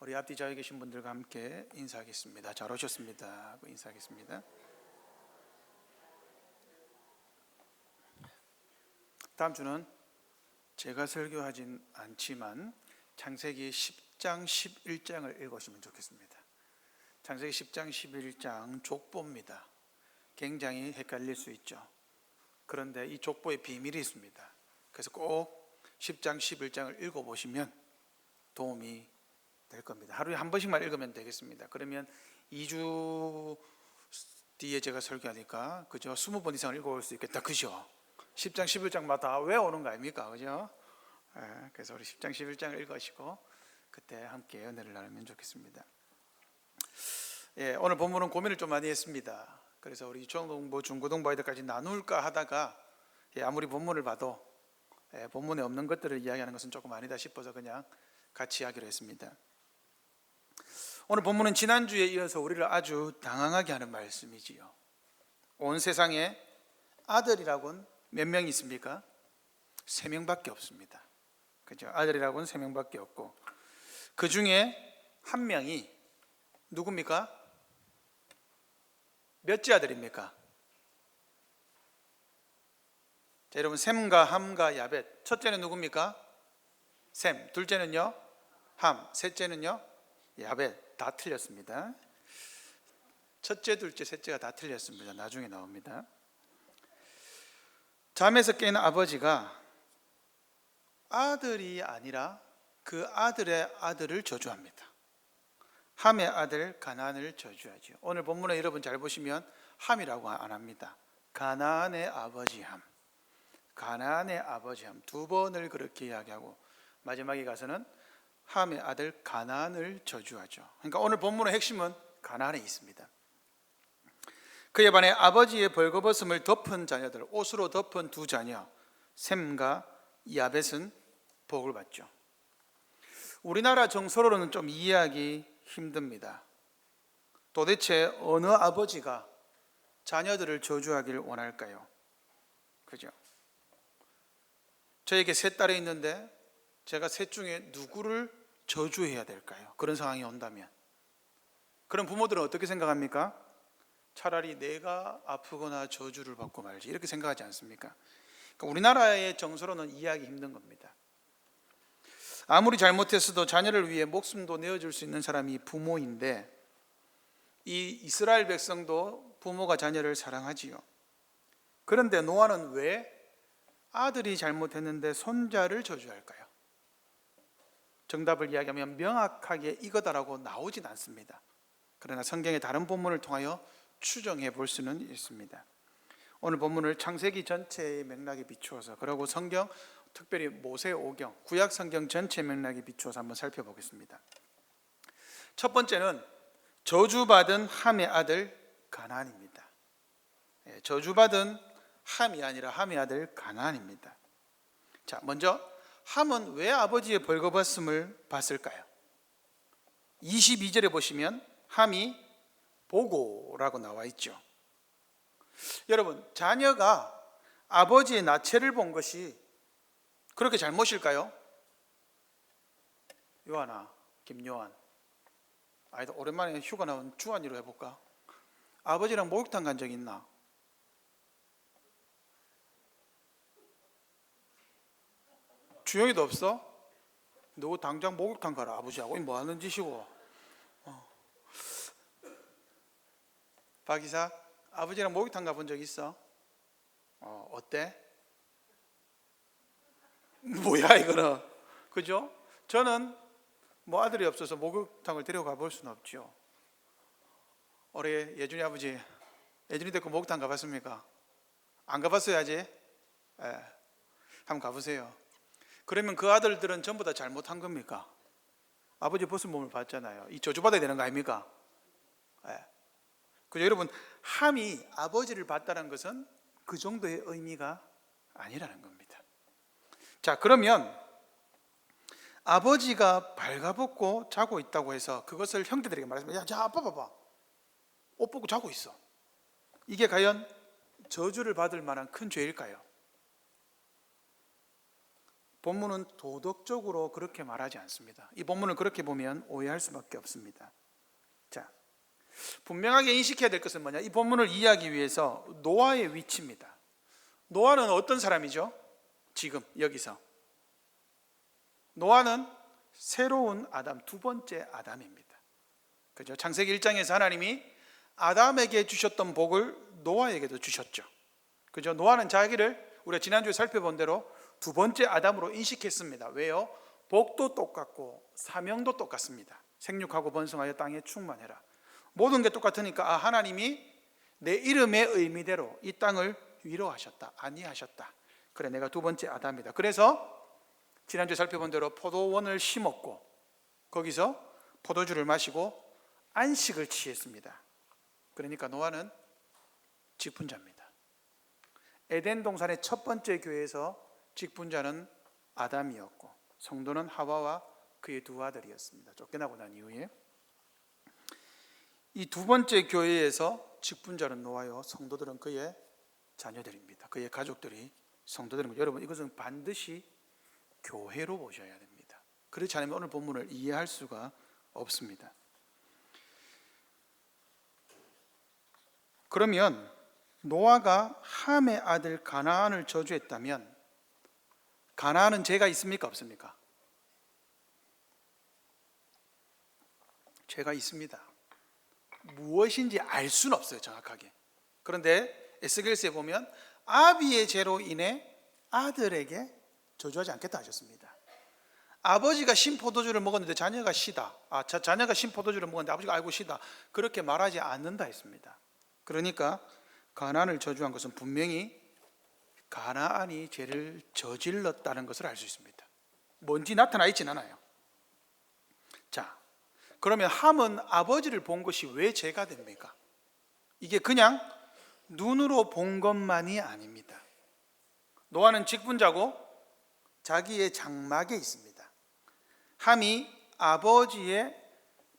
우리 앞뒤 좌우에 계신 분들과 함께 인사하겠습니다. 잘 오셨습니다 하고 인사하겠습니다. 다음 주는 제가 설교하진 않지만 창세기 10장 11장을 읽으시면 좋겠습니다. 창세기 10장 11장 족보입니다. 굉장히 헷갈릴 수 있죠. 그런데 이 족보에 비밀이 있습니다. 그래서 꼭 10장 11장을 읽어보시면 도움이 될 겁니다. 하루에 한 번씩만 읽으면 되겠습니다. 그러면 2주 뒤에 제가 설교하니까 그죠? 20번 이상 읽어올 수 있겠다. 그죠? 10장 11장마다 외우는 거 아닙니까? 그죠? 그래서 우리 10장 11장을 읽으시고 그때 함께 은혜를 나누면 좋겠습니다. 오늘 본문은 고민을 좀 많이 했습니다. 그래서 우리 초등부, 중고등부 아이들까지 나눌까 하다가 아무리 본문을 봐도 본문에 없는 것들을 이야기하는 것은 조금 아니다 싶어서 그냥 같이 하기로 했습니다. 오늘 본문은 지난주에 이어서 우리를 아주 당황하게 하는 말씀이지요. 온 세상에 아들이라고는 몇 명 있습니까? 3명밖에 없습니다. 그죠? 아들이라고는 3명밖에 없고 그 중에 한 명이 누굽니까? 몇째 아들입니까? 자, 여러분 셈과 함과 야벳. 첫째는 누굽니까? 셈. 둘째는요? 함. 셋째는요? 야벳. 다 틀렸습니다. 첫째, 둘째, 셋째가 다 틀렸습니다. 나중에 나옵니다. 잠에서 깬 아버지가 아들이 아니라 그 아들의 아들을 저주합니다. 함의 아들 가나안을 저주하죠. 오늘 본문에 여러분 잘 보시면 함이라고 안 합니다. 가나안의 아버지 함. 가나안의 아버지 함. 2번을 그렇게 이야기하고 마지막에 가서는 함의 아들 가나안을 저주하죠. 그러니까 오늘 본문의 핵심은 가나안에 있습니다. 그에 반해 아버지의 벌거벗음을 덮은 자녀들, 옷으로 덮은 2 자녀 셈과 야벳은 복을 받죠. 우리나라 정서로는 좀 이해하기 힘듭니다. 도대체 어느 아버지가 자녀들을 저주하기를 원할까요? 그죠? 저에게 3 딸이 있는데 제가 셋 중에 누구를 저주해야 될까요? 그런 상황이 온다면 그런 부모들은 어떻게 생각합니까? 차라리 내가 아프거나 저주를 받고 말지 이렇게 생각하지 않습니까? 그러니까 우리나라의 정서로는 이해하기 힘든 겁니다. 아무리 잘못했어도 자녀를 위해 목숨도 내어줄 수 있는 사람이 부모인데 이 이스라엘 백성도 부모가 자녀를 사랑하지요. 그런데 노아는 왜 아들이 잘못했는데 손자를 저주할까요? 정답을 이야기하면 명확하게 이거다라고 나오진 않습니다. 그러나 성경의 다른 본문을 통하여 추정해 볼 수는 있습니다. 오늘 본문을 창세기 전체의 맥락에 비추어서 그리고 성경 특별히 모세오경 구약 성경 전체 맥락에 비추어서 한번 살펴보겠습니다. 첫 번째는 저주받은 함의 아들 가나안입니다. 저주받은 함이 아니라 함의 아들 가나안입니다. 자, 먼저 함은 왜 아버지의 벌거벗음을 봤을까요? 22절에 보시면 함이 보고라고 나와 있죠. 여러분, 자녀가 아버지의 나체를 본 것이 그렇게 잘못일까요? 요한아, 김요한. 아니다, 오랜만에 휴가 나온 주한이로 해볼까? 아버지랑 목욕탕 간 적 있나? 주영이도 없어? 너 당장 목욕탕 가라. 아버지하고 뭐 하는 짓이고? 박 이사, 아버지랑 목욕탕 가본 적 있어? 어때? 뭐야 이거는? 그죠? 저는 뭐 아들이 없어서 목욕탕을 데려가 볼 수는 없죠. 올해 예준이 아버지, 예준이 데리고 목욕탕 가봤습니까? 안 가봤어야지. 한번 가보세요. 그러면 그 아들들은 전부 다 잘못한 겁니까? 아버지 벗은 몸을 봤잖아요. 이 저주받아야 되는 거 아닙니까? 그죠? 여러분, 함이 아버지를 봤다는 것은 그 정도의 의미가 아니라는 겁니다. 자, 그러면 아버지가 발가벗고 자고 있다고 해서 그것을 형제들에게 말했습니다. 야, 자, 아빠 봐봐. 옷 벗고 자고 있어. 이게 과연 저주를 받을 만한 큰 죄일까요? 본문은 도덕적으로 그렇게 말하지 않습니다. 이 본문을 그렇게 보면 오해할 수밖에 없습니다. 자, 분명하게 인식해야 될 것은 뭐냐? 이 본문을 이해하기 위해서 노아의 위치입니다. 노아는 어떤 사람이죠? 지금 여기서 노아는 새로운 아담, 두 번째 아담입니다. 그죠? 창세기 1장에서 하나님이 아담에게 주셨던 복을 노아에게도 주셨죠. 그죠? 노아는 자기를 우리가 지난주에 살펴본 대로 두 번째 아담으로 인식했습니다. 왜요? 복도 똑같고 사명도 똑같습니다. 생육하고 번성하여 땅에 충만해라. 모든 게 똑같으니까 하나님이 내 이름의 의미대로 이 땅을 위로하셨다, 안위하셨다. 그래, 내가 두 번째 아담이다. 그래서 지난주에 살펴본 대로 포도원을 심었고 거기서 포도주를 마시고 안식을 취했습니다. 그러니까 노아는 직분자입니다. 에덴 동산의 첫 번째 교회에서 직분자는 아담이었고 성도는 하와와 그의 두 아들이었습니다. 쫓겨나고 난 이후에 이 두 번째 교회에서 직분자는 노아요, 성도들은 그의 자녀들입니다. 그의 가족들이 성도들입니다. 여러분, 이것은 반드시 교회로 보셔야 됩니다. 그렇지 않으면 오늘 본문을 이해할 수가 없습니다. 그러면 노아가 함의 아들 가나안을 저주했다면 가나안은 죄가 있습니까? 없습니까? 죄가 있습니다. 무엇인지 알 수는 없어요, 정확하게. 그런데 에스겔서에 보면 아비의 죄로 인해 아들에게 저주하지 않겠다 하셨습니다. 아버지가 신 포도주를 먹었는데 자녀가 시다. 자녀가 신 포도주를 먹었는데 아버지가 알고 시다. 그렇게 말하지 않는다 했습니다. 그러니까 가나안을 저주한 것은 분명히 가나안이 죄를 저질렀다는 것을 알 수 있습니다. 뭔지 나타나 있진 않아요. 자, 그러면 함은 아버지를 본 것이 왜 죄가 됩니까? 이게 그냥 눈으로 본 것만이 아닙니다. 노아는 직분자고 자기의 장막에 있습니다. 함이 아버지의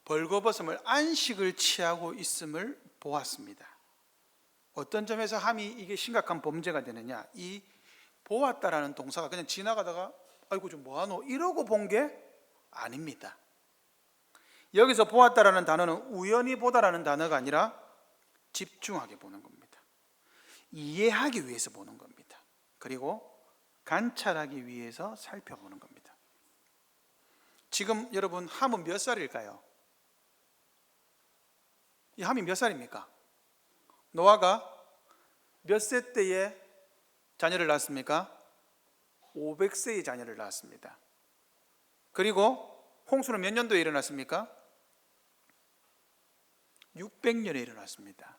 벌거벗음을 안식을 취하고 있음을 보았습니다. 어떤 점에서 함이 이게 심각한 범죄가 되느냐? 이 보았다라는 동사가 그냥 지나가다가 아이고 좀 뭐하노 이러고 본 게 아닙니다. 여기서 보았다라는 단어는 우연히 보다라는 단어가 아니라 집중하게 보는 겁니다. 이해하기 위해서 보는 겁니다. 그리고 관찰하기 위해서 살펴보는 겁니다. 지금 여러분 함은 몇 살일까요? 이 함이 몇 살입니까? 노아가 몇 세 때에 자녀를 낳았습니까? 500세의 자녀를 낳았습니다. 그리고 홍수는 몇 년도에 일어났습니까? 600년에 일어났습니다.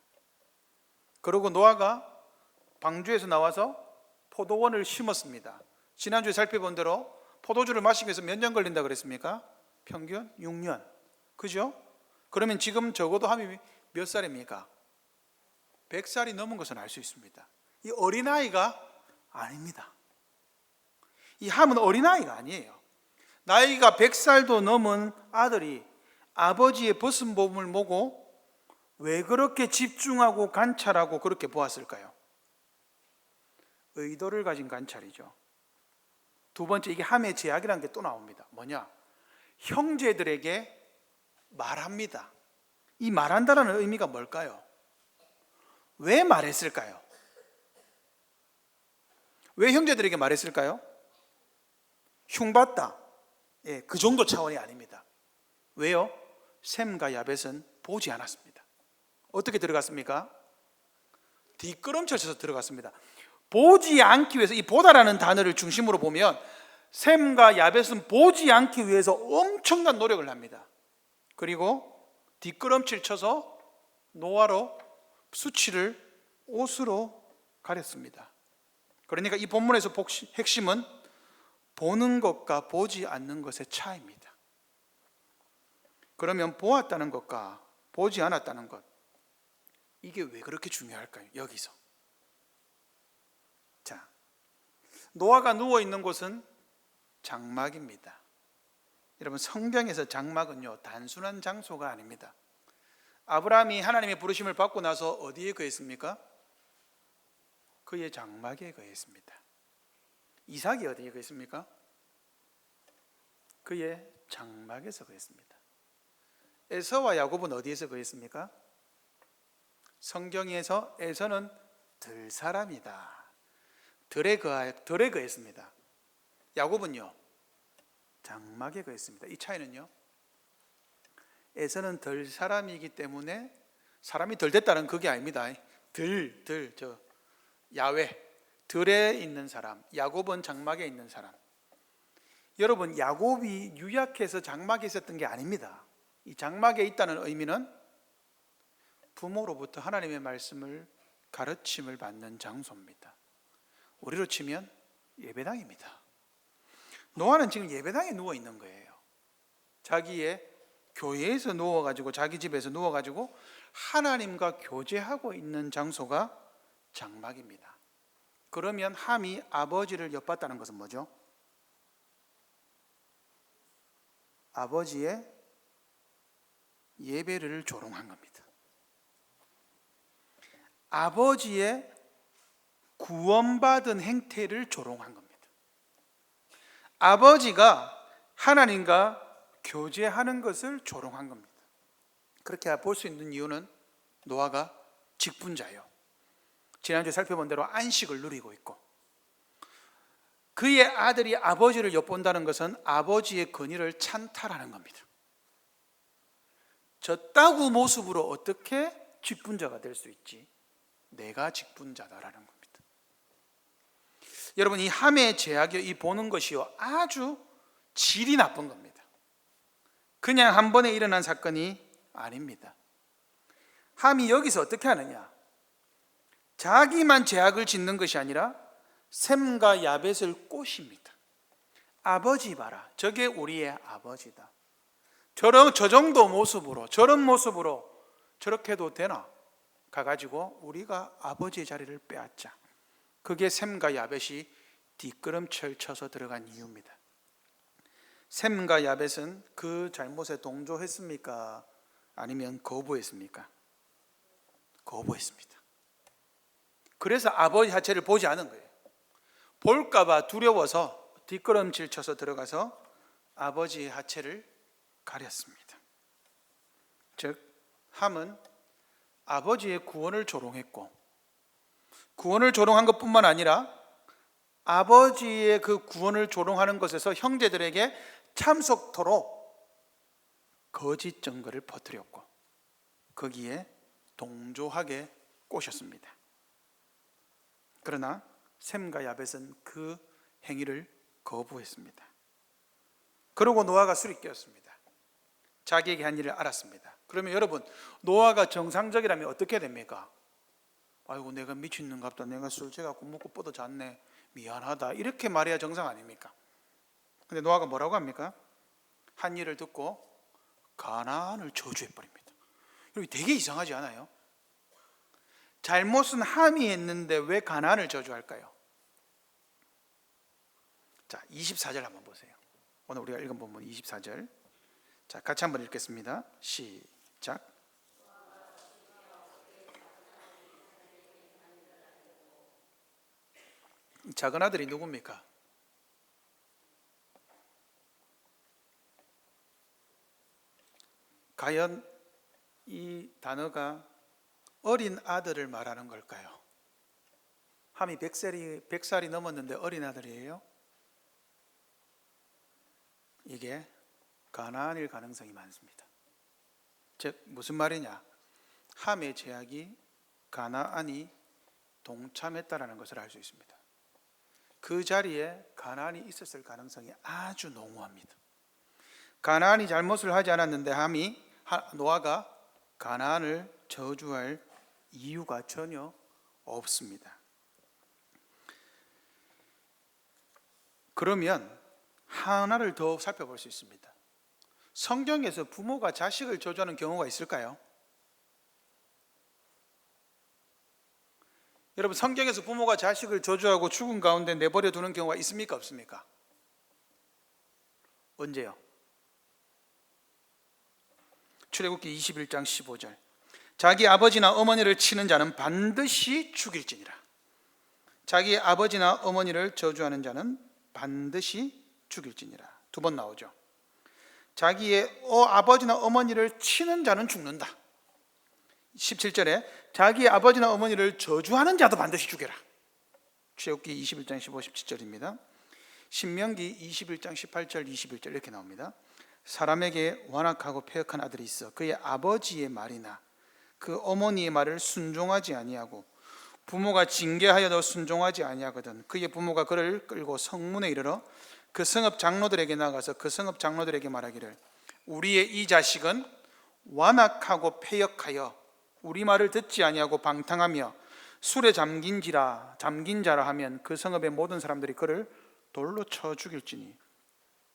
그리고 노아가 방주에서 나와서 포도원을 심었습니다. 지난주에 살펴본 대로 포도주를 마시기 위해서 몇 년 걸린다 그랬습니까? 평균 6년. 그죠? 그러면 지금 적어도 함이 몇 살입니까? 100살이 넘은 것은 알 수 있습니다. 이 어린아이가 아닙니다. 이 함은 어린아이가 아니에요. 나이가 100살도 넘은 아들이 아버지의 벗은 몸을 보고 왜 그렇게 집중하고 관찰하고 그렇게 보았을까요? 의도를 가진 관찰이죠. 두 번째, 이게 함의 제약이라는 게 또 나옵니다. 뭐냐? 형제들에게 말합니다. 이 말한다는 의미가 뭘까요? 왜 말했을까요? 왜 형제들에게 말했을까요? 흉봤다. 예, 그 정도 차원이 아닙니다. 왜요? 셈과 야벳은 보지 않았습니다. 어떻게 들어갔습니까? 뒷걸음질 쳐서 들어갔습니다. 보지 않기 위해서, 이 보다라는 단어를 중심으로 보면 셈과 야벳은 보지 않기 위해서 엄청난 노력을 합니다. 그리고 뒷걸음질 쳐서 노아로 수치를 옷으로 가렸습니다. 그러니까 이 본문에서 핵심은 보는 것과 보지 않는 것의 차이입니다. 그러면 보았다는 것과 보지 않았다는 것, 이게 왜 그렇게 중요할까요? 여기서. 자, 노아가 누워 있는 곳은 장막입니다. 여러분, 성경에서 장막은요, 단순한 장소가 아닙니다. 아브라함이 하나님의 부르심을 받고 나서 어디에 거했습니까? 그의 장막에 거했습니다. 이삭이 어디에 거했습니까? 그의 장막에서 거했습니다. 에서와 야곱은 어디에서 거했습니까? 성경에서 에서는 들 사람이다, 들에 거했습니다. 야곱은요, 장막에 거했습니다. 이 차이는요, 에서는 들 사람이기 때문에 사람이 덜 됐다는 그게 아닙니다. 야훼, 들에 있는 사람, 야곱은 장막에 있는 사람. 여러분, 야곱이 유약해서 장막에 있었던 게 아닙니다. 이 장막에 있다는 의미는 부모로부터 하나님의 말씀을 가르침을 받는 장소입니다. 우리로 치면 예배당입니다. 노아는 지금 예배당에 누워 있는 거예요. 자기의 교회에서 누워가지고, 자기 집에서 누워가지고 하나님과 교제하고 있는 장소가 장막입니다. 그러면 함이 아버지를 엿봤다는 것은 뭐죠? 아버지의 예배를 조롱한 겁니다. 아버지의 구원받은 행태를 조롱한 겁니다. 아버지가 하나님과 교제하는 것을 조롱한 겁니다. 그렇게 볼 수 있는 이유는 노아가 직분자예요. 지난주에 살펴본 대로 안식을 누리고 있고, 그의 아들이 아버지를 엿본다는 것은 아버지의 권위를 찬탈하는 겁니다. 저따구 모습으로 어떻게 직분자가 될 수 있지? 내가 직분자다라는 겁니다. 여러분, 이 함의 제약이 이 보는 것이요, 아주 질이 나쁜 겁니다. 그냥 한 번에 일어난 사건이 아닙니다. 함이 여기서 어떻게 하느냐? 자기만 제약을 짓는 것이 아니라 셈과 야벳을 꼬십니다. 아버지 봐라, 저게 우리의 아버지다. 저 정도 모습으로, 저런 모습으로 저렇게도 되나? 가가지고 우리가 아버지의 자리를 빼앗자. 그게 셈과 야벳이 뒷걸음질 쳐서 들어간 이유입니다. 셈과 야벳은 그 잘못에 동조했습니까? 아니면 거부했습니까? 거부했습니다. 그래서 아버지 하체를 보지 않은 거예요. 볼까봐 두려워서 뒷걸음질 쳐서 들어가서 아버지의 하체를 가렸습니다. 즉, 함은 아버지의 구원을 조롱했고, 구원을 조롱한 것뿐만 아니라 아버지의 그 구원을 조롱하는 것에서 형제들에게 참석토록 거짓 증거를 퍼뜨렸고, 거기에 동조하게 꼬셨습니다. 그러나 셈과 야벳은 그 행위를 거부했습니다. 그러고 노아가 술이 깨었습니다. 자기에게 한 일을 알았습니다. 그러면 여러분, 노아가 정상적이라면 어떻게 됩니까? 아이고, 내가 미친놈갑다, 내가 술 취해갖고 먹고 뻗어 잤네, 미안하다, 이렇게 말해야 정상 아닙니까? 근데 노아가 뭐라고 합니까? 한 일을 듣고 가나안을 저주해버립니다. 여기 되게 이상하지 않아요? 잘못은 함이 했는데 왜 가나안을 저주할까요? 자, 24절 한번 보세요. 오늘 우리가 읽은 본문 24절. 자, 같이 한번 읽겠습니다. 시작. 작은 아들이 누굽니까? 과연 이 단어가 어린 아들을 말하는 걸까요? 함이 100살이 넘었는데 어린 아들이에요? 이게 가나안일 가능성이 많습니다. 즉, 무슨 말이냐? 함의 제약이 가나안이 동참했다라는 것을 알 수 있습니다. 그 자리에 가나안이 있었을 가능성이 아주 농후합니다. 가나안이 잘못을 하지 않았는데 노아가 가나안을 저주할 이유가 전혀 없습니다. 그러면 하나를 더 살펴볼 수 있습니다. 성경에서 부모가 자식을 저주하는 경우가 있을까요? 여러분, 성경에서 부모가 자식을 저주하고 죽음 가운데 내버려 두는 경우가 있습니까? 없습니까? 언제요? 출애굽기 21장 15절. 자기 아버지나 어머니를 치는 자는 반드시 죽일지니라. 자기 아버지나 어머니를 저주하는 자는 반드시 죽일지니라. 두 번 나오죠. 자기의 아버지나 어머니를 치는 자는 죽는다. 17절에 자기의 아버지나 어머니를 저주하는 자도 반드시 죽여라. 출애굽기 21장 15, 17절입니다. 신명기 21장 18절, 21절 이렇게 나옵니다. 사람에게 완악하고 패역한 아들이 있어 그의 아버지의 말이나 그 어머니의 말을 순종하지 아니하고 부모가 징계하여도 순종하지 아니하거든 그의 부모가 그를 끌고 성문에 이르러 그 성읍 장로들에게 나가서 그 성읍 장로들에게 말하기를 우리의 이 자식은 완악하고 패역하여 우리 말을 듣지 아니하고 방탕하며 술에 잠긴 자라 하면 그 성읍의 모든 사람들이 그를 돌로 쳐 죽일지니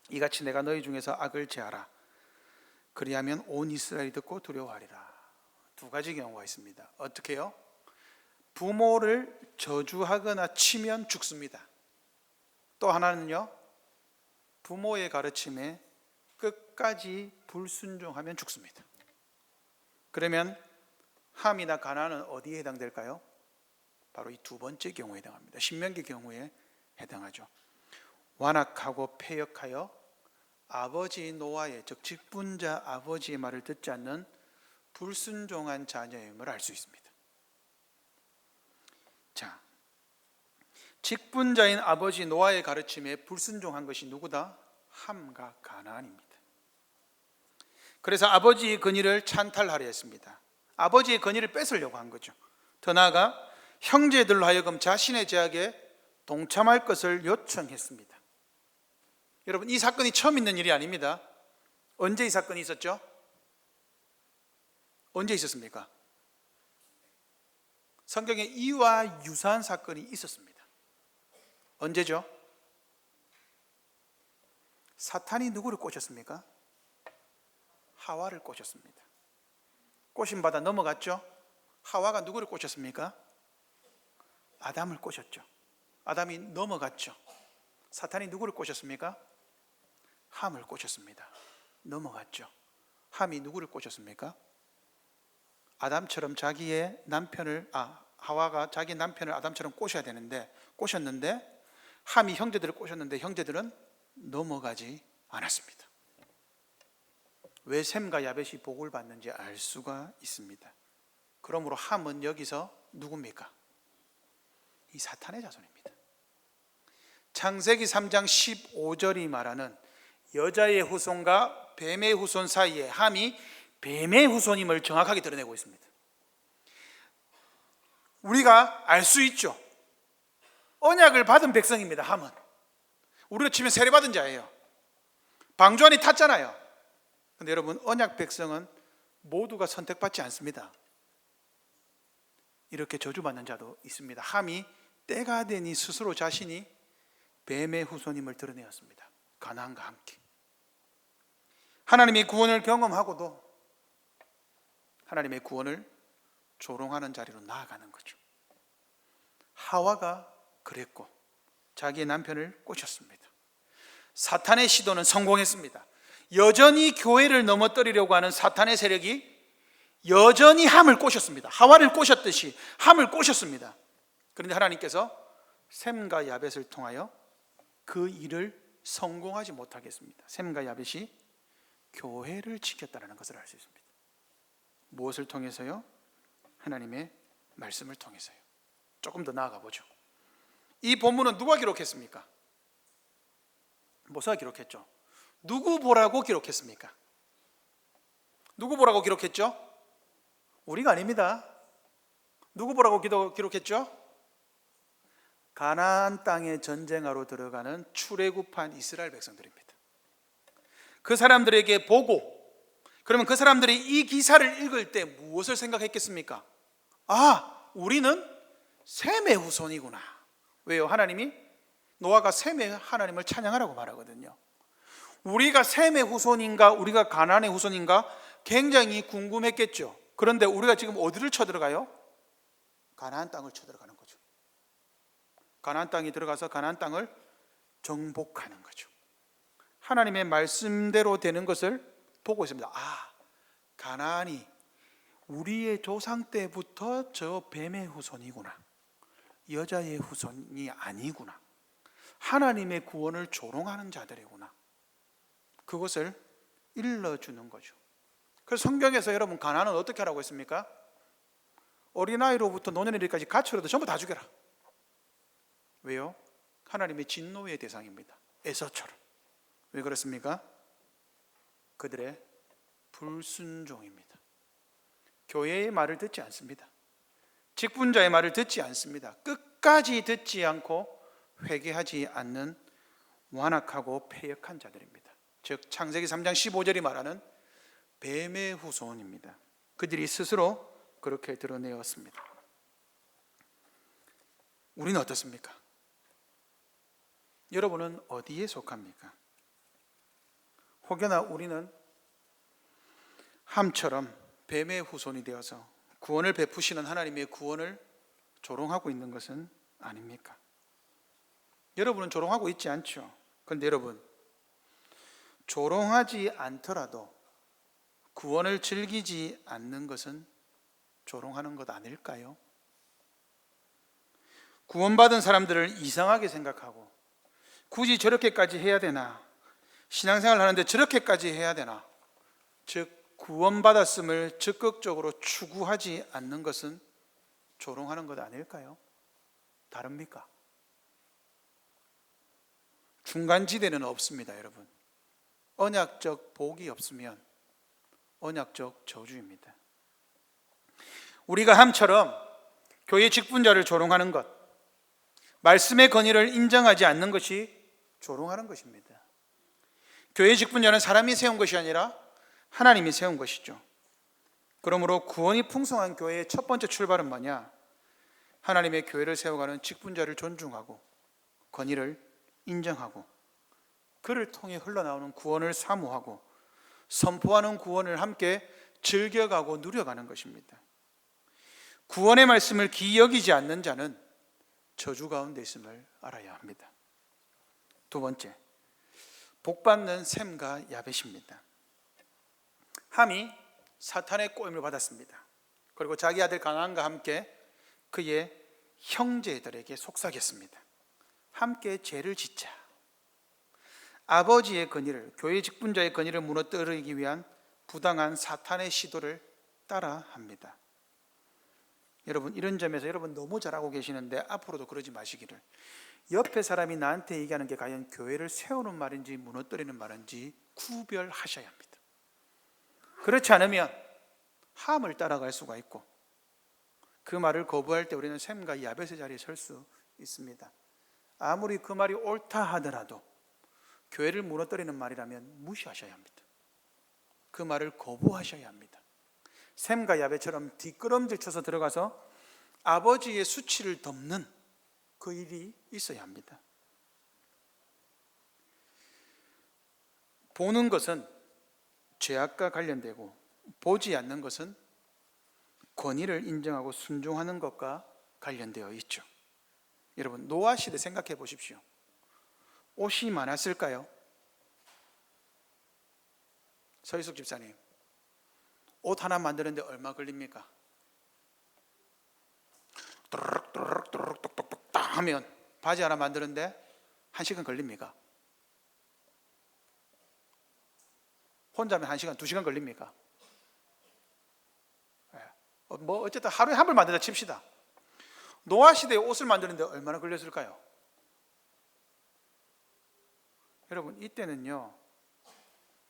이같이 내가 너희 중에서 악을 제하라. 그리하면 온 이스라엘이 듣고 두려워하리라. 두 가지 경우가 있습니다. 어떻게 해요? 부모를 저주하거나 치면 죽습니다. 또 하나는요, 부모의 가르침에 끝까지 불순종하면 죽습니다. 그러면 함이나 가나안은 어디에 해당될까요? 바로 이 두 번째 경우에 해당합니다. 신명기 경우에 해당하죠. 완악하고 패역하여 아버지 노아의 즉 직분자 아버지의 말을 듣지 않는 불순종한 자녀임을 알 수 있습니다. 자, 직분자인 아버지 노아의 가르침에 불순종한 것이 누구다? 함과 가나안입니다. 그래서 아버지의 건의를 찬탈하려 했습니다. 아버지의 건의를 뺏으려고 한 거죠. 더 나아가 형제들로 하여금 자신의 죄악에 동참할 것을 요청했습니다. 여러분, 이 사건이 처음 있는 일이 아닙니다. 언제 이 사건이 있었죠? 언제 있었습니까? 성경에 이와 유사한 사건이 있었습니다. 언제죠? 사탄이 누구를 꼬셨습니까? 하와를 꼬셨습니다. 꼬심받아 넘어갔죠? 하와가 누구를 꼬셨습니까? 아담을 꼬셨죠. 아담이 넘어갔죠. 사탄이 누구를 꼬셨습니까? 함을 꼬셨습니다. 넘어갔죠. 함이 누구를 꼬셨습니까? 아담처럼 자기의 남편을 하와가 자기 남편을 아담처럼 꼬셔야 되는데 꼬셨는데 함이 형제들을 꼬셨는데 형제들은 넘어가지 않았습니다. 왜 셈과 야벳이 복을 받는지 알 수가 있습니다. 그러므로 함은 여기서 누굽니까? 이 사탄의 자손입니다. 창세기 3장 15절이 말하는 여자의 후손과 뱀의 후손 사이에 함이 뱀의 후손임을 정확하게 드러내고 있습니다. 우리가 알 수 있죠. 언약을 받은 백성입니다. 함은 우리로 치면 세례받은 자예요. 방주 안에 탔잖아요. 그런데 여러분, 언약 백성은 모두가 선택받지 않습니다. 이렇게 저주받는 자도 있습니다. 함이 때가 되니 스스로 자신이 뱀의 후손임을 드러내었습니다. 가나안과 함께 하나님의 구원을 경험하고도 하나님의 구원을 조롱하는 자리로 나아가는 거죠. 하와가 그랬고 자기의 남편을 꼬셨습니다. 사탄의 시도는 성공했습니다. 여전히 교회를 넘어뜨리려고 하는 사탄의 세력이 여전히 함을 꼬셨습니다. 하와를 꼬셨듯이 함을 꼬셨습니다. 그런데 하나님께서 셈과 야벳을 통하여 그 일을 성공하지 못하게 했습니다. 셈과 야벳이 교회를 지켰다는 것을 알 수 있습니다. 무엇을 통해서요? 하나님의 말씀을 통해서요. 조금 더 나아가 보죠. 이 본문은 누가 기록했습니까? 모세가 기록했죠. 누구 보라고 기록했습니까? 누구 보라고 기록했죠? 우리가 아닙니다. 누구 보라고 기록했죠? 가나안 땅에 전쟁하러 들어가는 출애굽한 이스라엘 백성들입니다. 그 사람들에게 보고, 그러면 그 사람들이 이 기사를 읽을 때 무엇을 생각했겠습니까? 우리는 셈의 후손이구나. 왜요? 하나님이 노아가 셈의 하나님을 찬양하라고 말하거든요. 우리가 셈의 후손인가 우리가 가나안의 후손인가 굉장히 궁금했겠죠. 그런데 우리가 지금 어디를 쳐들어가요? 가나안 땅을 쳐들어가는 거죠. 가나안 땅에 들어가서 가나안 땅을 정복하는 거죠. 하나님의 말씀대로 되는 것을 보고 있습니다. 가나안이 우리의 조상 때부터 저 뱀의 후손이구나. 여자의 후손이 아니구나. 하나님의 구원을 조롱하는 자들이구나. 그것을 일러주는 거죠. 그래서 성경에서 여러분 가나안은 어떻게 하라고 했습니까? 어린아이로부터 노년이르기까지 가축이라도 전부 다 죽여라. 왜요? 하나님의 진노의 대상입니다. 에서처럼. 왜 그렇습니까? 그들의 불순종입니다. 교회의 말을 듣지 않습니다. 직분자의 말을 듣지 않습니다. 끝까지 듣지 않고 회개하지 않는 완악하고 패역한 자들입니다. 즉 창세기 3장 15절이 말하는 뱀의 후손입니다. 그들이 스스로 그렇게 드러내었습니다. 우리는 어떻습니까? 여러분은 어디에 속합니까? 혹여나 우리는 함처럼 뱀의 후손이 되어서 구원을 베푸시는 하나님의 구원을 조롱하고 있는 것은 아닙니까? 여러분은 조롱하고 있지 않죠? 그런데 여러분, 조롱하지 않더라도 구원을 즐기지 않는 것은 조롱하는 것 아닐까요? 구원받은 사람들을 이상하게 생각하고 굳이 저렇게까지 해야 되나? 신앙생활을 하는데 저렇게까지 해야 되나? 즉 구원받았음을 적극적으로 추구하지 않는 것은 조롱하는 것 아닐까요? 다릅니까? 중간지대는 없습니다, 여러분. 언약적 복이 없으면 언약적 저주입니다. 우리가 함처럼 교회 직분자를 조롱하는 것, 말씀의 권위를 인정하지 않는 것이 조롱하는 것입니다. 교회 직분자는 사람이 세운 것이 아니라 하나님이 세운 것이죠. 그러므로 구원이 풍성한 교회의 첫 번째 출발은 뭐냐? 하나님의 교회를 세워가는 직분자를 존중하고 권위를 인정하고 그를 통해 흘러나오는 구원을 사모하고 선포하는 구원을 함께 즐겨가고 누려가는 것입니다. 구원의 말씀을 기이 여기지 않는 자는 저주 가운데 있음을 알아야 합니다. 두 번째, 복받는 셈과 야벳입니다. 함이 사탄의 꼬임을 받았습니다. 그리고 자기 아들 가나안과 함께 그의 형제들에게 속삭였습니다. 함께 죄를 짓자. 아버지의 권위를, 교회 직분자의 권위를 무너뜨리기 위한 부당한 사탄의 시도를 따라합니다. 여러분, 이런 점에서 여러분 너무 잘하고 계시는데 앞으로도 그러지 마시기를. 옆에 사람이 나한테 얘기하는 게 과연 교회를 세우는 말인지 무너뜨리는 말인지 구별하셔야 합니다. 그렇지 않으면 함을 따라갈 수가 있고 그 말을 거부할 때 우리는 셈과 야벳의 자리에 설 수 있습니다. 아무리 그 말이 옳다 하더라도 교회를 무너뜨리는 말이라면 무시하셔야 합니다. 그 말을 거부하셔야 합니다. 셈과 야벳처럼 뒷걸음질 쳐서 들어가서 아버지의 수치를 덮는 그 일이 있어야 합니다. 보는 것은 죄악과 관련되고 보지 않는 것은 권위를 인정하고 순종하는 것과 관련되어 있죠. 여러분, 노아 시대 생각해 보십시오. 옷이 많았을까요? 서희숙 집사님, 옷 하나 만드는데 얼마 걸립니까? 또르륵 똑똑똑 딱 하면 바지 하나 만드는데 1시간 걸립니까? 혼자면 1시간, 2시간 걸립니까? 뭐 어쨌든 하루에 한 벌 만든다 칩시다. 노아 시대에 옷을 만드는데 얼마나 걸렸을까요? 여러분, 이때는요,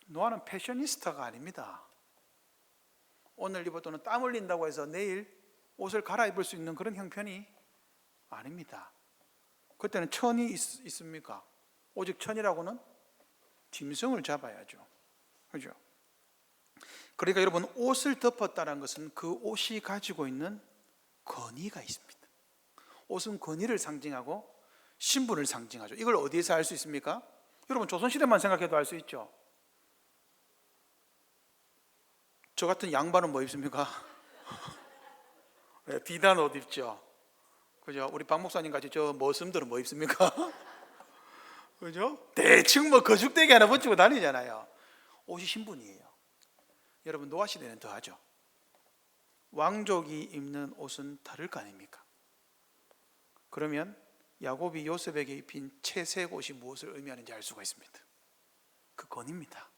노아는 패셔니스타가 아닙니다. 오늘 입었더니 땀 흘린다고 해서 내일 옷을 갈아입을 수 있는 그런 형편이 아닙니다. 그때는 천이 있습니까? 오직 천이라고는 짐승을 잡아야죠. 그죠? 그러니까 여러분, 옷을 덮었다는 것은 그 옷이 가지고 있는 권위가 있습니다. 옷은 권위를 상징하고 신분을 상징하죠. 이걸 어디에서 알 수 있습니까? 여러분, 조선시대만 생각해도 알 수 있죠. 저 같은 양반은 뭐 입습니까? 네, 비단 옷 입죠. 그죠? 우리 박 목사님 같이 저 머슴들은 뭐 입습니까? 그죠? 대충 뭐 거죽대기 하나 붙이고 다니잖아요. 옷이 신분이에요. 여러분, 노아 시대는 더하죠. 왕족이 입는 옷은 다를 거 아닙니까? 그러면 야곱이 요셉에게 입힌 채색 옷이 무엇을 의미하는지 알 수가 있습니다. 그 권위입니다.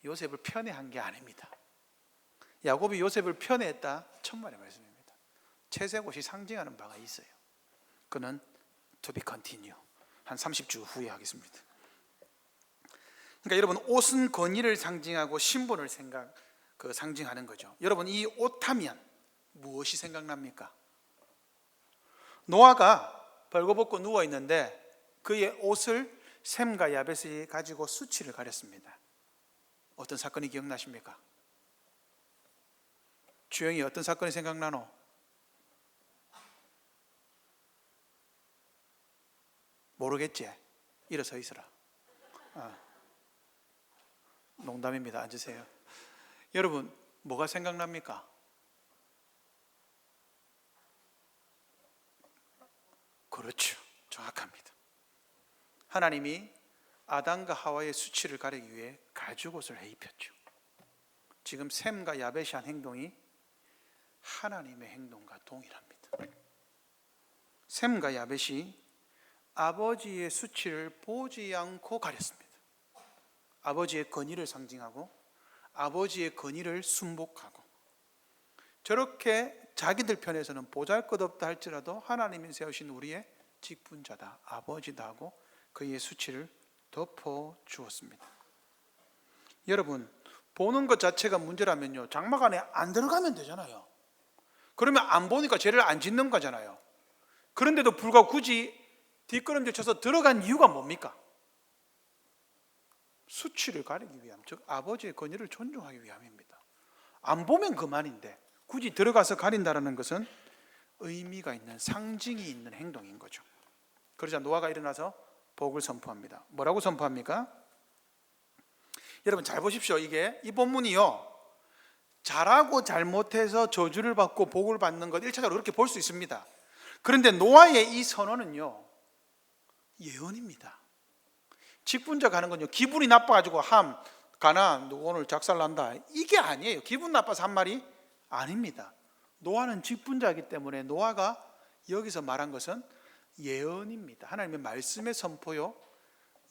요셉을 편애한 게 아닙니다. 야곱이 요셉을 편애했다, 천만의 말씀입니다. 채색옷이 상징하는 바가 있어요. 그는 to be continue, 한 30주 후에 하겠습니다. 그러니까 여러분, 옷은 권위를 상징하고 신분을 상징하는 거죠. 여러분, 이 옷하면 무엇이 생각납니까? 노아가 벌거벗고 누워 있는데 그의 옷을 셈과 야벳이 가지고 수치를 가렸습니다. 어떤 사건이 기억나십니까? 주영이 어떤 사건이 생각나노? 모르겠지? 일어서 있어라. 농담입니다. 앉으세요. 여러분, 뭐가 생각납니까? 그렇죠. 정확합니다. 하나님이 아담과 하와의 수치를 가리기 위해 가죽옷을 해입혔죠. 지금 셈과 야벳이 한 행동이 하나님의 행동과 동일합니다. 셈과 야벳이 아버지의 수치를 보지 않고 가렸습니다. 아버지의 권위를 상징하고 아버지의 권위를 순복하고, 저렇게 자기들 편에서는 보잘것없다 할지라도 하나님이 세우신 우리의 직분자다, 아버지다 하고 그의 수치를 덮어주었습니다. 여러분, 보는 것 자체가 문제라면요, 장막 안에 안 들어가면 되잖아요. 그러면 안 보니까 죄를 안 짓는 거잖아요. 그런데도 불구하고 굳이 뒷걸음질 쳐서 들어간 이유가 뭡니까? 수치를 가리기 위함, 즉 아버지의 권위를 존중하기 위함입니다. 안 보면 그만인데 굳이 들어가서 가린다는 것은 의미가 있는, 상징이 있는 행동인 거죠. 그러자 노아가 일어나서 복을 선포합니다. 뭐라고 선포합니까? 여러분 잘 보십시오. 이 본문이요, 잘하고 잘못해서 저주를 받고 복을 받는 것 1차적으로 그렇게 볼 수 있습니다. 그런데 노아의 이 선언은요, 예언입니다. 직분자가 하는 건요, 기분이 나빠가지고 가나 누구 오늘 작살난다, 이게 아니에요. 기분 나빠서 한 말이 아닙니다. 노아는 직분자이기 때문에 노아가 여기서 말한 것은 예언입니다. 하나님의 말씀의 선포요,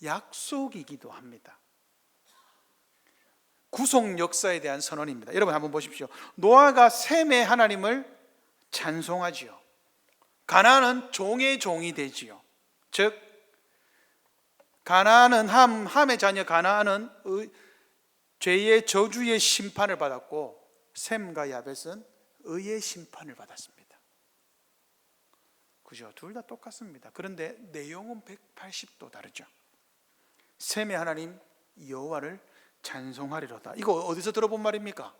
약속이기도 합니다. 구속 역사에 대한 선언입니다. 여러분 한번 보십시오. 노아가 셈의 하나님을 찬송하지요. 가나안은 종의 종이 되지요. 즉 가나안은 함의 자녀 가나안은 죄의 저주의 심판을 받았고, 셈과 야벳은 의의 심판을 받았습니다. 그죠? 둘 다 똑같습니다. 그런데 내용은 180도 다르죠. 셈의 하나님 여호와를 찬송하리로다, 이거 어디서 들어본 말입니까?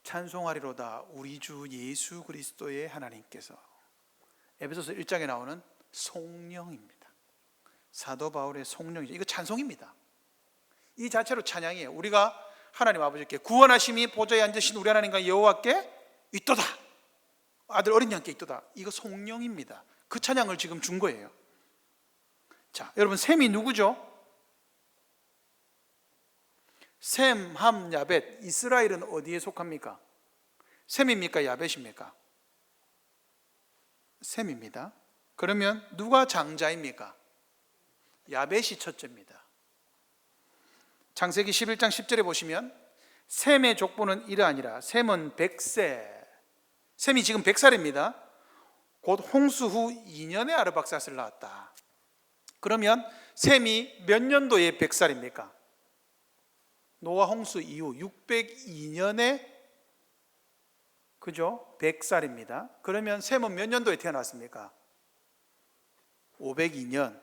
찬송하리로다, 우리 주 예수 그리스도의 하나님께서. 에베소서 1장에 나오는 송령입니다. 사도 바울의 송령이죠. 이거 찬송입니다. 이 자체로 찬양이에요. 우리가 하나님 아버지께 구원하심이 보좌에 앉으신 우리 하나님과 여호와께 있도다, 아들 어린 양께 있도다, 이거 송령입니다. 그 찬양을 지금 준 거예요. 자, 여러분 셈이 누구죠? 셈, 함, 야벳. 이스라엘은 어디에 속합니까? 셈입니까? 야벳입니까? 셈입니다. 그러면 누가 장자입니까? 야벳이 첫째입니다. 창세기 11장 10절에 보시면 셈의 족보는 이러하니라. 셈은 100세. 셈이 지금 100살입니다. 곧 홍수 후 2년에 아르박삿을 낳았다. 그러면 셈이 몇 년도에 100살입니까? 노아 홍수 이후 602년에, 그죠? 100살입니다. 그러면 셈은 몇 년도에 태어났습니까? 502년.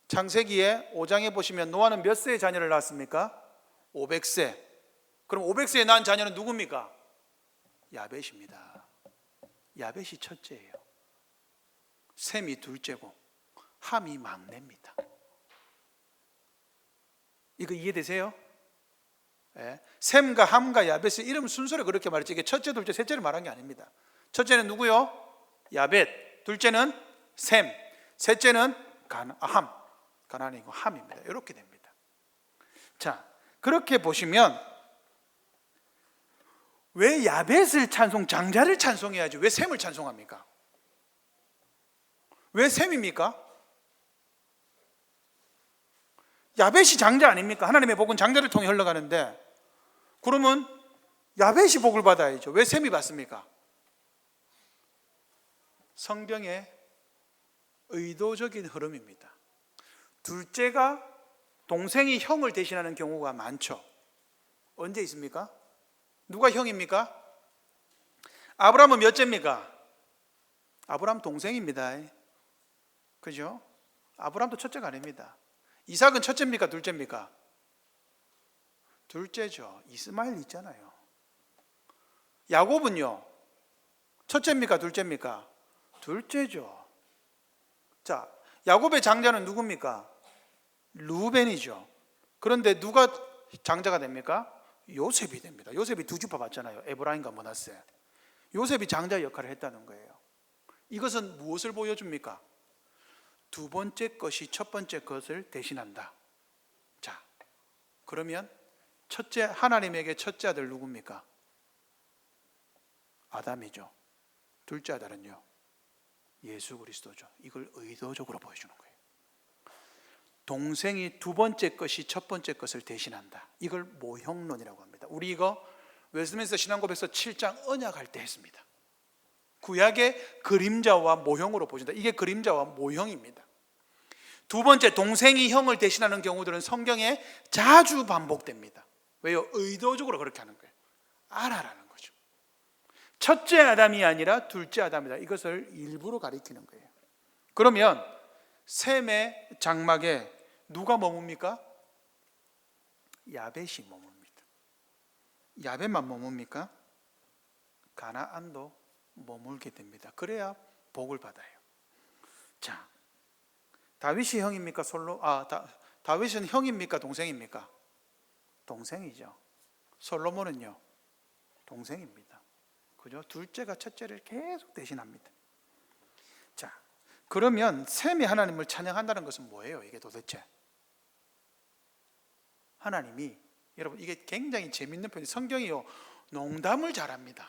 창세기에 5장에 보시면 노아는 몇 세의 자녀를 낳았습니까? 500세. 그럼 500세에 낳은 자녀는 누굽니까? 야벳입니다. 야벳이 첫째예요. 셈이 둘째고 함이 막내입니다. 이거 이해되세요? 예. 셈과 함과 야벳의 이름 순서를 그렇게 말했지, 이게 첫째, 둘째, 셋째를 말한 게 아닙니다. 첫째는 누구요? 야벳. 둘째는 셈. 셋째는 가나안이고 함입니다. 이렇게 됩니다. 자, 그렇게 보시면 왜 야벳을 장자를 찬송해야지 왜 셈을 찬송합니까? 왜 셈입니까? 야벳이 장자 아닙니까? 하나님의 복은 장자를 통해 흘러가는데, 그러면 야벳이 복을 받아야죠. 왜 셈이 받습니까? 성경의 의도적인 흐름입니다. 둘째가 동생이 형을 대신하는 경우가 많죠. 언제 있습니까? 누가 형입니까? 아브라함은 몇째입니까? 아브라함 동생입니다. 그죠? 아브라함도 첫째가 아닙니다. 이삭은 첫째입니까? 둘째입니까? 둘째죠. 이스마엘 있잖아요. 야곱은요? 첫째입니까? 둘째입니까? 둘째죠. 자, 야곱의 장자는 누굽니까? 루벤이죠. 그런데 누가 장자가 됩니까? 요셉이 됩니다. 요셉이 두 지파 받잖아요. 에브라임과 므낫세. 요셉이 장자 역할을 했다는 거예요. 이것은 무엇을 보여줍니까? 두 번째 것이 첫 번째 것을 대신한다. 자, 그러면 첫째, 하나님에게 첫째 아들 누굽니까? 아담이죠. 둘째 아들은요? 예수 그리스도죠. 이걸 의도적으로 보여주는 거예요. 동생이 두 번째 것이 첫 번째 것을 대신한다. 이걸 모형론이라고 합니다. 우리 이거 웨스트민스터 신앙고백서 7장 언약할 때 했습니다. 구약의 그림자와 모형으로 보여준다. 이게 그림자와 모형입니다. 두 번째, 동생이 형을 대신하는 경우들은 성경에 자주 반복됩니다. 왜요? 의도적으로 그렇게 하는 거예요. 알아라는 거죠. 첫째 아담이 아니라 둘째 아담이다. 이것을 일부러 가리키는 거예요. 그러면 셈의 장막에 누가 머뭅니까? 야벳이 머뭅니다. 야벳만 머뭅니까? 가나안도 머물게 됩니다. 그래야 복을 받아요. 자, 다윗이 형입니까? 다윗은 형입니까? 동생입니까? 동생이죠. 솔로몬은요? 동생입니다. 그죠? 둘째가 첫째를 계속 대신합니다. 자, 그러면 셈이 하나님을 찬양한다는 것은 뭐예요? 이게 도대체? 하나님이, 여러분 이게 굉장히 재밌는 표현이, 성경이요 농담을 잘합니다.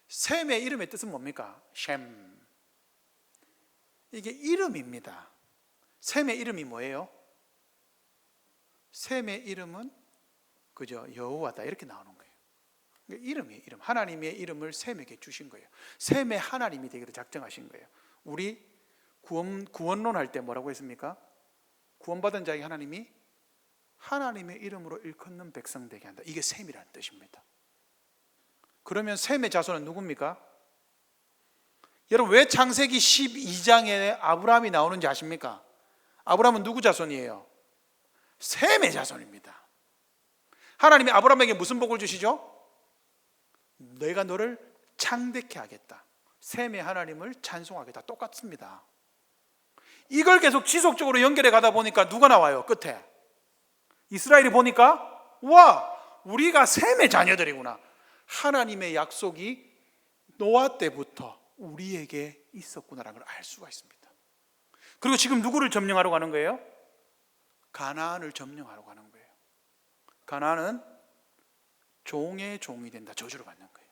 셈의 이름의 뜻은 뭡니까? 셈. 이게 이름입니다. 셈의 이름이 뭐예요? 셈의 이름은 그죠? 여호와다 이렇게 나오는 거예요. 이름이에요. 이름. 하나님의 이름을 셈에게 주신 거예요. 셈의 하나님이 되기로 작정하신 거예요. 우리 구원론 할 때 뭐라고 했습니까? 구원받은 자에게 하나님이 하나님의 이름으로 일컫는 백성 되게 한다. 이게 셈이라는 뜻입니다. 그러면 셈의 자손은 누굽니까? 여러분 왜 창세기 12장에 아브라함이 나오는지 아십니까? 아브라함은 누구 자손이에요? 셈의 자손입니다. 하나님이 아브라함에게 무슨 복을 주시죠? 내가 너를 창대케 하겠다. 셈의 하나님을 찬송하겠다. 똑같습니다. 이걸 계속 지속적으로 연결해 가다 보니까 누가 나와요? 끝에 이스라엘이 보니까 와, 우리가 셈의 자녀들이구나. 하나님의 약속이 노아 때부터 우리에게 있었구나라는 걸 알 수가 있습니다. 그리고 지금 누구를 점령하러 가는 거예요? 가나안을 점령하러 가는 거예요. 가나안은 종의 종이 된다. 저주를 받는 거예요.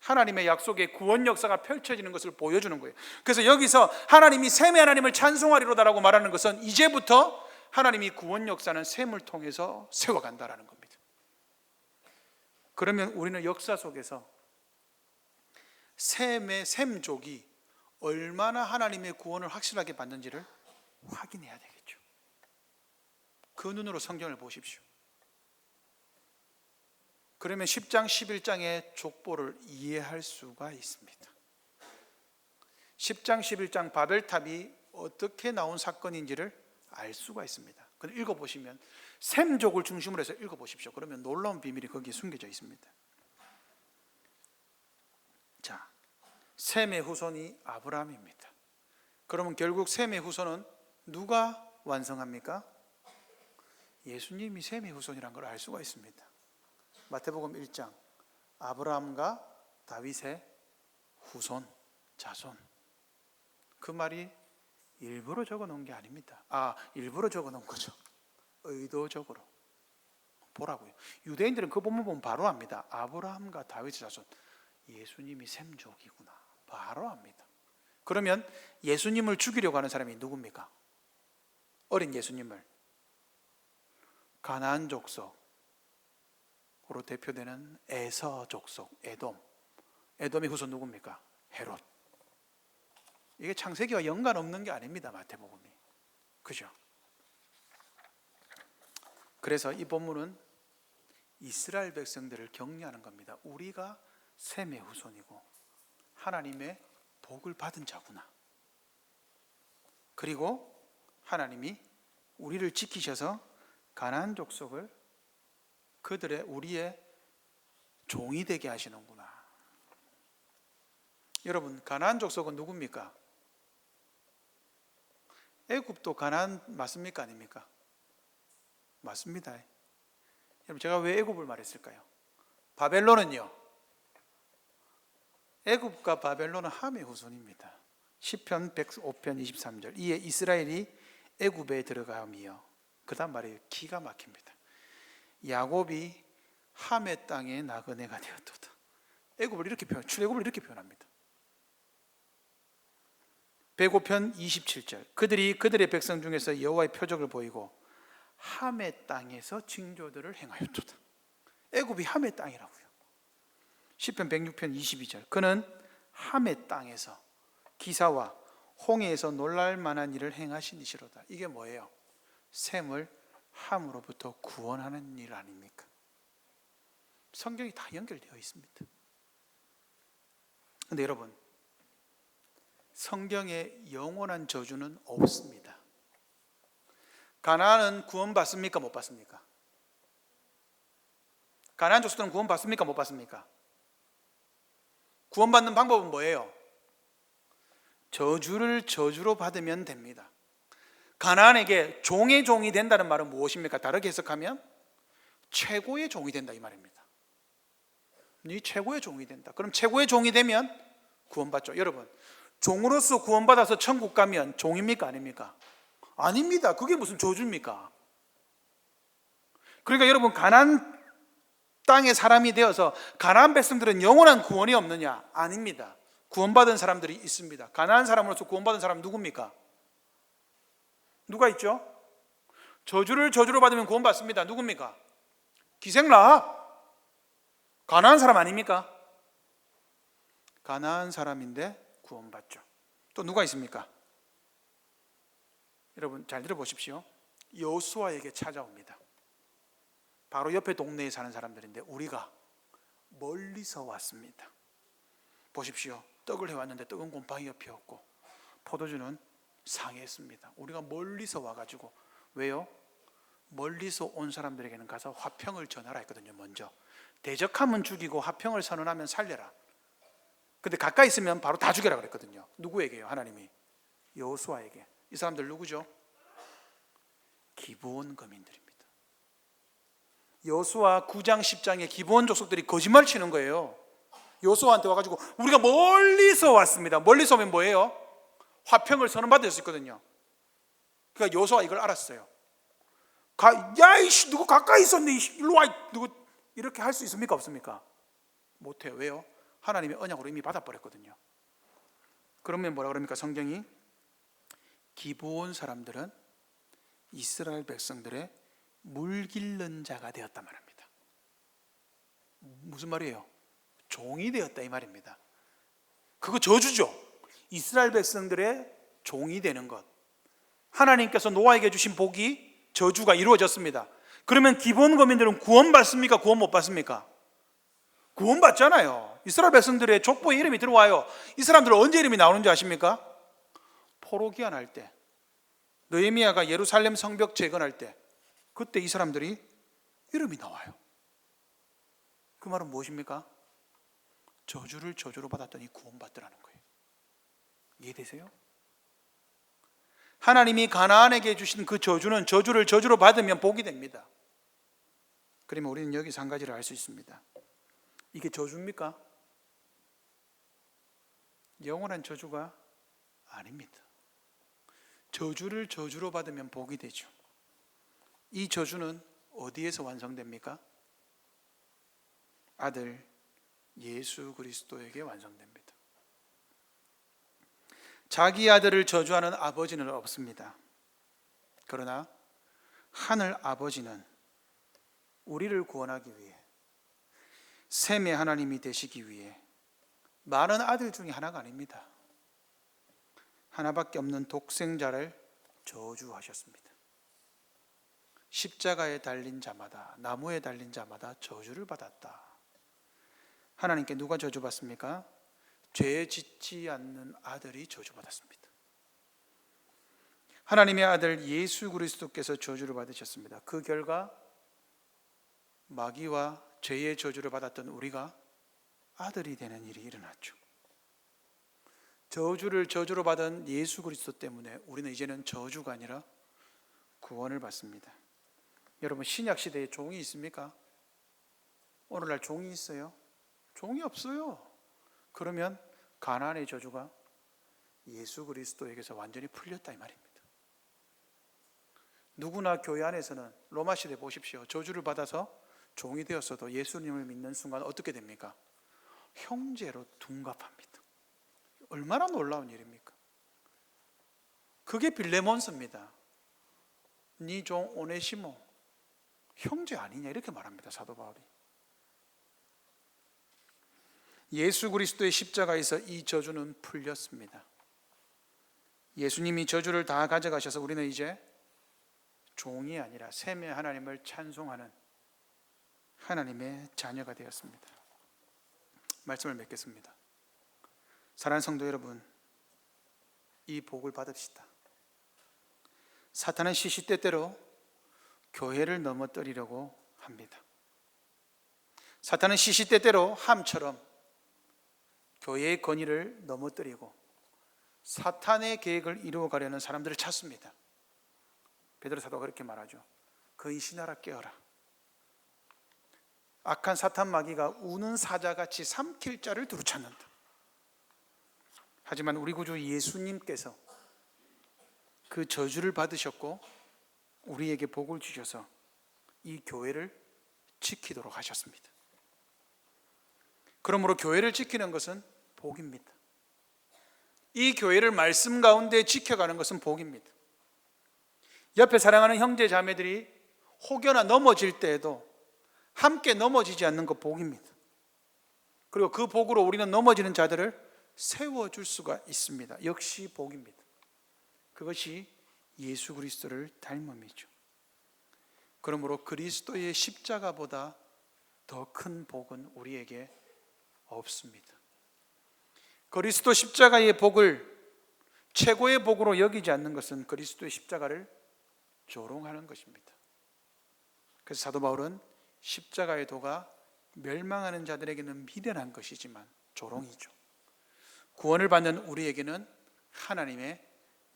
하나님의 약속의 구원 역사가 펼쳐지는 것을 보여주는 거예요. 그래서 여기서 하나님이 셈의 하나님을 찬송하리로다라고 말하는 것은 이제부터 하나님이 구원 역사는 셈을 통해서 세워간다라는 겁니다. 그러면 우리는 역사 속에서 셈의 셈족이 얼마나 하나님의 구원을 확실하게 받는지를 확인해야 되겠죠. 그 눈으로 성경을 보십시오. 그러면 10장 11장의 족보를 이해할 수가 있습니다. 10장 11장 바벨탑이 어떻게 나온 사건인지를 알 수가 있습니다. 그걸 읽어보시면 셈족을 중심으로 해서 읽어보십시오. 그러면 놀라운 비밀이 거기에 숨겨져 있습니다. 자, 셈의 후손이 아브라함입니다. 그러면 결국 셈의 후손은 누가 완성합니까? 예수님이 셈의 후손이라는 걸 알 수가 있습니다. 마태복음 1장 아브라함과 다윗의 후손, 자손. 그 말이 일부러 적어놓은 게 아닙니다. 일부러 적어놓은 거죠. 의도적으로 보라고요. 유대인들은 그 본문 보면 바로 압니다. 아브라함과 다윗의 자손, 예수님이 셈족이구나. 바로 압니다. 그러면 예수님을 죽이려고 하는 사람이 누굽니까? 어린 예수님을 가나안 족속으로 대표되는 에서 족속, 에돔의 후손 누굽니까? 헤롯. 이게 창세기와 연관 없는 게 아닙니다, 마태복음이. 그죠? 그래서 이 본문은 이스라엘 백성들을 격려하는 겁니다. 우리가 셈의 후손이고 하나님의 복을 받은 자구나. 그리고 하나님이 우리를 지키셔서 가나안 족속을 우리의 종이 되게 하시는구나. 여러분, 가나안 족속은 누굽니까? 애굽도 가나안 맞습니까? 아닙니까? 맞습니다. 여러분, 제가 왜 애굽을 말했을까요? 바벨론은요, 애굽과 바벨론은 함의 후손입니다. 시편 105편 23절, 이에 이스라엘이 애굽에 들어가며, 그 다음 말이 기가 막힙니다. 야곱이 함의 땅에 나그네가 되었도다. 애굽을 이렇게 출애굽을 이렇게 표현합니다. 105편 27절, 그들이 그들의 백성 중에서 여호와의 표적을 보이고 함의 땅에서 징조들을 행하였도다. 애굽이 함의 땅이라고요. 시편 106편 22절, 그는 함의 땅에서 기사와 홍해에서 놀랄 만한 일을 행하신 이시로다. 이게 뭐예요? 셈을 함으로부터 구원하는 일 아닙니까? 성경이 다 연결되어 있습니다. 그런데 여러분, 성경에 영원한 저주는 없습니다. 가나안은 구원받습니까? 못 받습니까? 가나안 족속들은 구원받습니까? 못 받습니까? 구원받는 방법은 뭐예요? 저주를 저주로 받으면 됩니다. 가나안에게 종의 종이 된다는 말은 무엇입니까? 다르게 해석하면 최고의 종이 된다 이 말입니다. 네 최고의 종이 된다. 그럼 최고의 종이 되면 구원받죠. 여러분, 종으로서 구원받아서 천국 가면 종입니까? 아닙니까? 아닙니다. 그게 무슨 저주입니까? 그러니까 여러분, 가나안 땅의 사람이 되어서 가나안 백성들은 영원한 구원이 없느냐? 아닙니다. 구원받은 사람들이 있습니다. 가나안 사람으로서 구원받은 사람 누굽니까? 누가 있죠? 저주를 저주로 받으면 구원받습니다. 누굽니까? 기생라. 가나안 사람 아닙니까? 가나안 사람인데 구원받죠. 또 누가 있습니까? 여러분 잘 들어보십시오. 여호수아에게 찾아옵니다. 바로 옆에 동네에 사는 사람들인데 우리가 멀리서 왔습니다. 보십시오. 떡을 해왔는데 떡은 곰팡이가 피었고 포도주는 상했습니다. 우리가 멀리서 와가지고, 왜요? 멀리서 온 사람들에게는 가서 화평을 전하라 했거든요. 먼저 대적하면 죽이고 화평을 선언하면 살려라. 근데 가까이 있으면 바로 다 죽여라 그랬거든요. 누구에게요? 하나님이 여호수아에게. 이 사람들 누구죠? 기브온 거민들입니다. 여호수아 9장 10장에 기브온 족속들이 거짓말 치는 거예요. 여호수아한테 와가지고 우리가 멀리서 왔습니다. 멀리서 오면 뭐예요? 화평을 선언받을 수 있거든요. 그러니까 여호수아가 이걸 알았어요. 야 이씨 누구 가까이 있었네, 일로 와. 누구 이렇게 할 수 있습니까? 없습니까? 못해요. 왜요? 하나님의 언약으로 이미 받아버렸거든요. 그러면 뭐라 그럽니까? 성경이 기브온 사람들은 이스라엘 백성들의 물길른 자가 되었단 말입니다. 무슨 말이에요? 종이 되었다 이 말입니다. 그거 저주죠. 이스라엘 백성들의 종이 되는 것. 하나님께서 노아에게 주신 복이 저주가 이루어졌습니다. 그러면 기본 거민들은 구원받습니까? 구원 못 받습니까? 구원받잖아요. 이스라엘 백성들의 족보에 이름이 들어와요. 이 사람들은 언제 이름이 나오는지 아십니까? 포로기한 할 때, 느헤미야가 예루살렘 성벽 재건할 때, 그때 이 사람들이 이름이 나와요. 그 말은 무엇입니까? 저주를 저주로 받았더니 구원받더라는 거예요. 이해되세요? 하나님이 가나안에게 주신 그 저주는 저주를 저주로 받으면 복이 됩니다. 그러면 우리는 여기서 한 가지를 알 수 있습니다. 이게 저주입니까? 영원한 저주가 아닙니다. 저주를 저주로 받으면 복이 되죠. 이 저주는 어디에서 완성됩니까? 아들 예수 그리스도에게 완성됩니다. 자기 아들을 저주하는 아버지는 없습니다. 그러나 하늘 아버지는 우리를 구원하기 위해, 셈의 하나님이 되시기 위해 많은 아들 중에 하나가 아닙니다. 하나밖에 없는 독생자를 저주하셨습니다. 십자가에 달린 자마다, 나무에 달린 자마다 저주를 받았다. 하나님께 누가 저주받습니까? 죄 짓지 않는 아들이 저주받았습니다. 하나님의 아들 예수 그리스도께서 저주를 받으셨습니다. 그 결과 마귀와 죄의 저주를 받았던 우리가 아들이 되는 일이 일어났죠. 저주로 받은 예수 그리스도 때문에 우리는 이제는 저주가 아니라 구원을 받습니다. 여러분, 신약 시대에 종이 있습니까? 오늘날 종이 있어요? 종이 없어요. 그러면 가나안의 저주가 예수 그리스도에게서 완전히 풀렸다 이 말입니다. 누구나 교회 안에서는 로마 시대 보십시오. 저주를 받아서 종이 되었어도 예수님을 믿는 순간 어떻게 됩니까? 형제로 둔갑합니다. 얼마나 놀라운 일입니까? 그게 빌레몬스입니다. 네 종 오네시모 형제 아니냐 이렇게 말합니다. 사도 바울이. 예수 그리스도의 십자가에서 이 저주는 풀렸습니다. 예수님이 저주를 다 가져가셔서 우리는 이제 종이 아니라 셈의 하나님을 찬송하는 하나님의 자녀가 되었습니다. 말씀을 맺겠습니다. 사랑하는 성도 여러분, 이 복을 받읍시다. 사탄은 시시때때로 교회를 넘어뜨리려고 합니다. 사탄은 시시때때로 함처럼 교회의 권위를 넘어뜨리고 사탄의 계획을 이루어가려는 사람들을 찾습니다. 베드로 사도가 그렇게 말하죠. 근신하라 깨어라. 악한 사탄 마귀가 우는 사자같이 삼킬 자를 두루 찾는다. 하지만 우리 구주 예수님께서 그 저주를 받으셨고 우리에게 복을 주셔서 이 교회를 지키도록 하셨습니다. 그러므로 교회를 지키는 것은 복입니다. 이 교회를 말씀 가운데 지켜가는 것은 복입니다. 옆에 사랑하는 형제 자매들이 혹여나 넘어질 때에도 함께 넘어지지 않는 것 복입니다. 그리고 그 복으로 우리는 넘어지는 자들을 세워줄 수가 있습니다. 역시 복입니다. 그것이 예수 그리스도를 닮음이죠. 그러므로 그리스도의 십자가보다 더 큰 복은 우리에게 없습니다. 그리스도 십자가의 복을 최고의 복으로 여기지 않는 것은 그리스도의 십자가를 조롱하는 것입니다. 그래서 사도 바울은 십자가의 도가 멸망하는 자들에게는 미련한 것이지만 조롱이죠. 구원을 받는 우리에게는 하나님의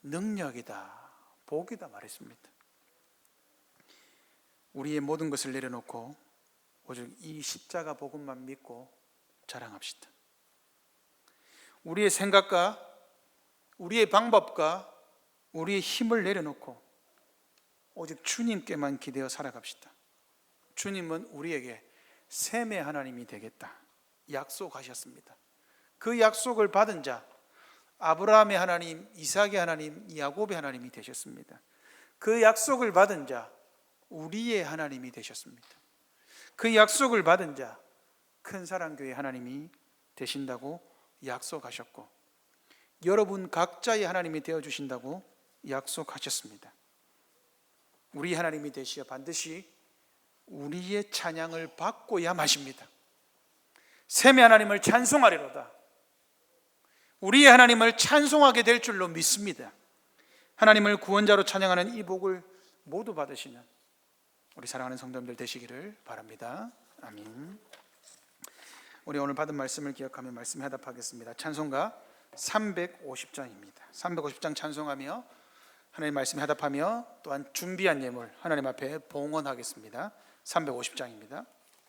능력이다, 복이다 말했습니다. 우리의 모든 것을 내려놓고 오직 이 십자가 복음만 믿고 자랑합시다. 우리의 생각과 우리의 방법과 우리의 힘을 내려놓고 오직 주님께만 기대어 살아갑시다. 주님은 우리에게 셈의 하나님이 되겠다 약속하셨습니다. 그 약속을 받은 자, 아브라함의 하나님, 이삭의 하나님, 야곱의 하나님이 되셨습니다. 그 약속을 받은 자, 우리의 하나님이 되셨습니다. 그 약속을 받은 자, 큰사랑교회 하나님이 되신다고 약속하셨고 여러분 각자의 하나님이 되어주신다고 약속하셨습니다. 우리 하나님이 되시어 반드시 우리의 찬양을 받고야 마십니다. 셈의 하나님을 찬송하리로다. 우리의 하나님을 찬송하게 될 줄로 믿습니다. 하나님을 구원자로 찬양하는 이 복을 모두 받으시는 우리 사랑하는 성도님들 되시기를 바랍니다. 아멘. 우리 오늘 받은 말씀을 기억하며 말씀에 해답하겠습니다. 찬송가 350장입니다. 350장 찬송하며 하나님 말씀에 해답하며 또한 준비한 예물 하나님 앞에 봉헌하겠습니다. 350장입니다.